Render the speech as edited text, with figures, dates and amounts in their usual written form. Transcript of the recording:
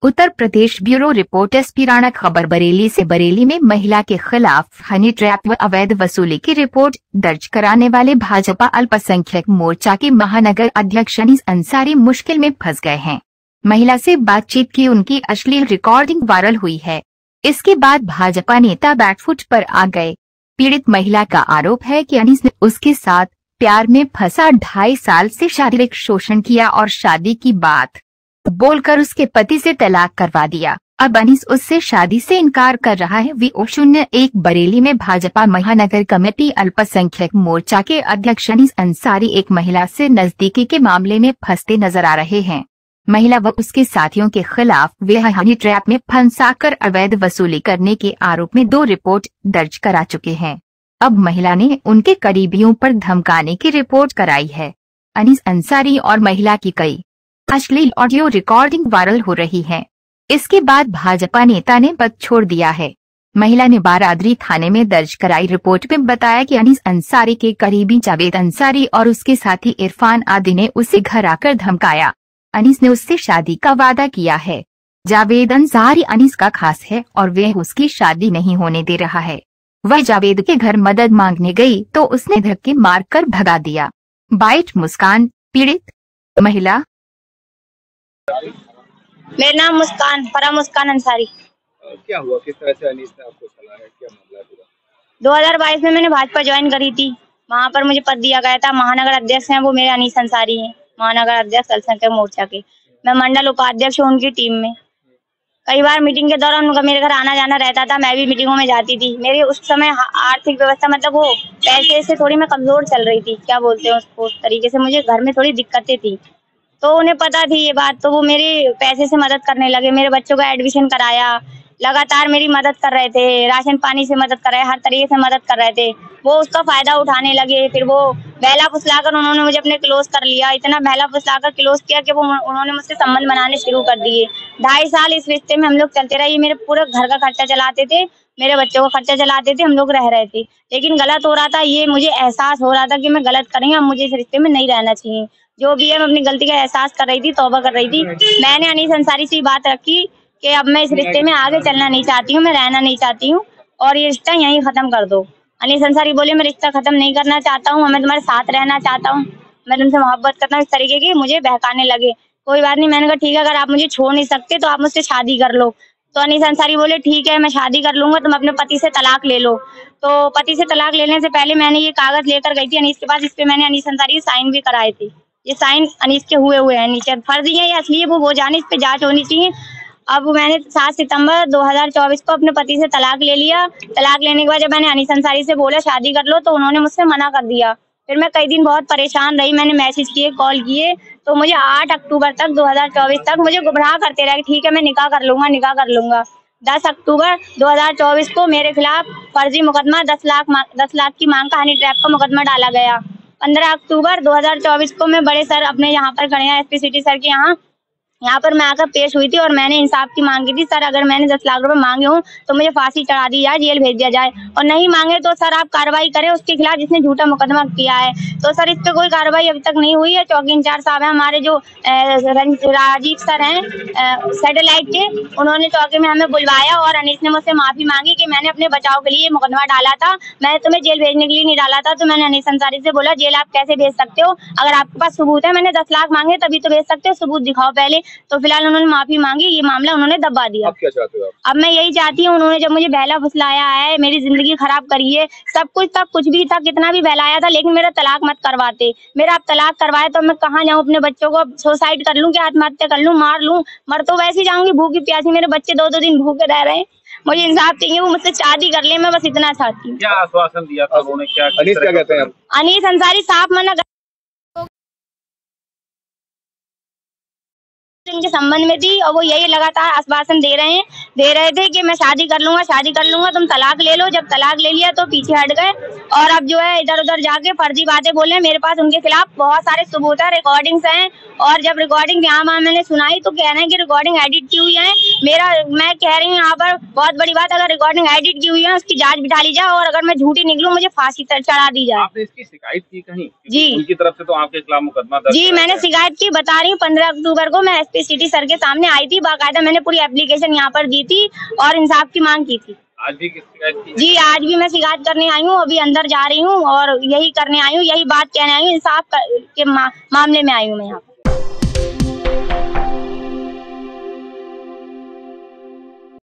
Uttar Pradesh bureau report. SP Rana खबर बरेली से। बरेली में महिला के खिलाफ हनी ट्रैप व अवैध वसूली की रिपोर्ट दर्ज कराने वाले भाजपा अल्पसंख्यक मोर्चा के महानगर अध्यक्ष अनीस अंसारी मुश्किल में फंस गए हैं। महिला से बातचीत की उनकी अश्लील रिकॉर्डिंग वायरल हुई है। इसके बाद भाजपा नेता बैकफुट पर आ गए। पीड़ित महिला का आरोप है कि अनीस ने उसके साथ प्यार में फंसा 2.5 साल से शारीरिक शोषण किया और शादी की बात बोलकर उसके पति से तलाक करवा दिया। अब अनीस उससे शादी से इनकार कर रहा है। VO01 बरेली में भाजपा महानगर कमेटी अल्पसंख्यक मोर्चा के अध्यक्ष अनीस अंसारी एक महिला से नजदीकी के मामले में फंसते नजर आ रहे हैं। महिला व उसके साथियों के खिलाफ वे हनी ट्रैप में फंसाकर अवैध वसूली करने के आरोप में 2 रिपोर्ट दर्ज करा चुके हैं। अब महिला ने उनके करीबियों पर धमकाने की रिपोर्ट कराई है। अनीस अंसारी और महिला की कई अश्लील ऑडियो रिकॉर्डिंग वायरल हो रही है। इसके बाद भाजपा नेता ने पद छोड़ दिया है। महिला ने बारादरी थाने में दर्ज कराई रिपोर्ट में बताया कि अनीस अंसारी के करीबी जावेद अंसारी और उसके साथी इरफान आदि ने उसे घर आकर धमकाया। अनीस ने उससे शादी का वादा किया है। जावेद अंसारी अनीस का खास है और वह उसकी शादी नहीं होने दे रहा है। वह जावेद के घर मदद मांगने गई तो उसने धक्के मारकर भगा दिया। बाइट मुस्कान। पीड़ित महिला। मेरा नाम मुस्कान, फरा मुस्कान अंसारी। क्या हुआ, किस तरह से अनीस ने आपको सलाह है, क्या मामला है पूरा? 2022 में मैंने भाजपा ज्वाइन करी थी। वहाँ पर मुझे पद दिया गया था। महानगर अध्यक्ष हैं वो मेरे अनीस अंसारी हैं, महानगर अध्यक्ष अल्पसंख्यक मोर्चा के। मैं मंडल उपाध्यक्ष हूँ उनकी टीम में। कई बार मीटिंग के दौरान उनका मेरे घर आना जाना रहता था। मैं भी मीटिंगों में जाती थी। मेरी उस समय आर्थिक व्यवस्था मतलब वो पैसे से थोड़ी मैं कमजोर चल रही थी, क्या बोलते हैं उसको, उस तरीके से मुझे घर में थोड़ी दिक्कतें थी। तो उन्हें पता थी ये बात, तो वो मेरे पैसे से मदद करने लगे। मेरे बच्चों का एडमिशन कराया, लगातार मेरी मदद कर रहे थे, राशन पानी से मदद कर रहे, हर तरीके से मदद कर रहे थे। वो उसका फायदा उठाने लगे। फिर वो बहला फुसलाकर उन्होंने मुझे अपने क्लोज कर लिया। इतना बहला फुसलाकर क्लोज किया कि वो उन्होंने मुझसे संबंध बनाने शुरू कर दिए। 2.5 साल इस रिश्ते में हम लोग चलते रहे। ये मेरे पूरे घर का खर्चा चलाते थे, मेरे बच्चों का खर्चा चलाते थे, हम लोग रह रहे थे। लेकिन गलत हो रहा था, ये मुझे एहसास हो रहा था कि मैं गलत कर रही हूँ, अब मुझे इस रिश्ते में नहीं रहना चाहिए। जो भी है मैं अपनी गलती का एहसास कर रही थी, तौबा कर रही थी। मैंने अनीस अंसारी से बात रखी कि अब मैं इस रिश्ते में आगे चलना नहीं चाहती हूँ, मैं रहना नहीं चाहती हूँ और ये रिश्ता यहीं खत्म कर दो। अनीस अंसारी बोले मैं रिश्ता खत्म नहीं करना चाहता हूँ, मैं तुम्हारे साथ रहना चाहता हूँ, मैं तुमसे मोहब्बत करता हूँ। इस तरीके की मुझे बहकाने लगे। कोई बात नहीं, मैंने कहा ठीक है, अगर आप मुझे छोड़ नहीं सकते तो आप मुझसे शादी कर लो। तो अनीस अंसारी बोले ठीक है मैं शादी कर लूंगा, तुम अपने पति से तलाक ले लो। तो पति से तलाक लेने से पहले मैंने ये कागज लेकर गई थी अनीस के पास। इस पे मैंने अनीस अंसारी साइन भी कराए थे। ये साइन अनीस के हुए हैं नीचे। फर्जी है या असली है वो जाने, इस पे जांच होनी चाहिए। अब मैंने 7 सितंबर 2024 को अपने पति से तलाक ले लिया। तलाक लेने के बाद जब मैंने अनीस अंसारी से बोला शादी कर लो तो उन्होंने मुझसे मना कर दिया। फिर मैं कई दिन बहुत परेशान रही, मैंने मैसेज किए, कॉल किए, तो मुझे 8 अक्टूबर तक 2024 तक मुझे गुमराह करते रहे। ठीक है मैं निकाह कर लूंगा, निकाह कर लूंगा। 10 अक्टूबर 2024 को मेरे खिलाफ फर्जी मुकदमा 10 लाख की मांग का हनी ट्रैप का मुकदमा डाला गया। 15 अक्टूबर 2024 को मैं बड़े सर अपने यहाँ पर खड़े हैं, SP सिटी सर के यहाँ पर मैं आकर पेश हुई थी और मैंने इंसाफ की मांग की थी। सर अगर मैंने 10 लाख रुपए मांगे हूँ तो मुझे फांसी चढ़ा दी जाए, जेल भेज दिया जाए, और नहीं मांगे तो सर आप कार्रवाई करें उसके खिलाफ जिसने झूठा मुकदमा किया है। तो सर इस पे कोई कार्रवाई अभी तक नहीं हुई है। चौकी इंचार्ज साहब हैं हमारे जो राजीव सर हैं सैटेलाइट के, उन्होंने चौकी में हमें बुलवाया और अनीस ने मुझसे माफी मांगी कि मैंने अपने बचाव के लिए मुकदमा डाला था, मैंने तुम्हें जेल भेजने के लिए नहीं डाला था। तो मैंने अनीस अंसारी से बोला जेल आप कैसे भेज सकते हो, अगर आपके पास सबूत है, मैंने 10 लाख मांगे तभी तो भेज सकते हो, सबूत दिखाओ पहले। तो फिलहाल उन्होंने माफी मांगी, ये मामला उन्होंने दबा दिया। अब क्या चाहते हो आप? अब मैं यही चाहती हूँ, उन्होंने जब मुझे बहला फुसलाया है, मेरी जिंदगी खराब करी है, सब कुछ भी था, कितना भी बहलाया था, लेकिन मेरा तलाक मत करवाते। मेरा आप तलाक करवाए तो मैं कहाँ जाऊँ, अपने बच्चों को सुसाइड कर लूँ, क्या आत्महत्या कर लूँ, मार लूँ, मर तो वैसे जाऊंगी भूखी प्यासी। मेरे बच्चे 2-2 दिन भूखे रह रहे हैं, मुझे इंसाफ चाहिए, वो मुझसे शादी कर ले, मैं बस इतना चाहती हूँ। क्या आश्वासन दिया था उन्होंने, क्या अनीस क्या कहते हैं? अनीस अंसारी साफ मना इनके संबंध में थी और वो यही लगातार आश्वासन दे रहे थे कि मैं शादी कर लूंगा, तुम तलाक ले लो। जब तलाक ले लिया तो पीछे हट गए और अब जो है इधर उधर जाके फर्जी बातें बोले। मेरे पास उनके खिलाफ बहुत सारे सबूत है, रिकॉर्डिंग्स हैं, और जब रिकॉर्डिंग यहाँ मैंने सुनाई तो कह रहे हैं कि रिकॉर्डिंग एडिट की हुई है। मैं कह रही हूँ यहाँ पर बहुत बड़ी बात, अगर रिकॉर्डिंग एडिट की हुई है उसकी जाँच बिठा ली जाए और अगर मैं झूठी निकलूँ मुझे फांसी चढ़ा दी जाए। आपने इसकी शिकायत की कहीं? जी उनकी तरफ से तो आपके खिलाफ मुकदमा दर्ज? जी मैंने शिकायत की, बता रही हूँ। 15 अक्टूबर को मैं SP एसपी सिटी सर के सामने आई थी, बाकायदा मैंने पूरी एप्लीकेशन यहाँ पर दी थी और इंसाफ की मांग की थी। आज भी शिकायत की? जी आज भी मैं शिकायत करने आई हूँ, अभी अंदर जा रही हूँ और यही करने आई हूँ, यही बात कहने आई हूँ, इंसाफ के मामले में आई हूँ मैं यहाँ।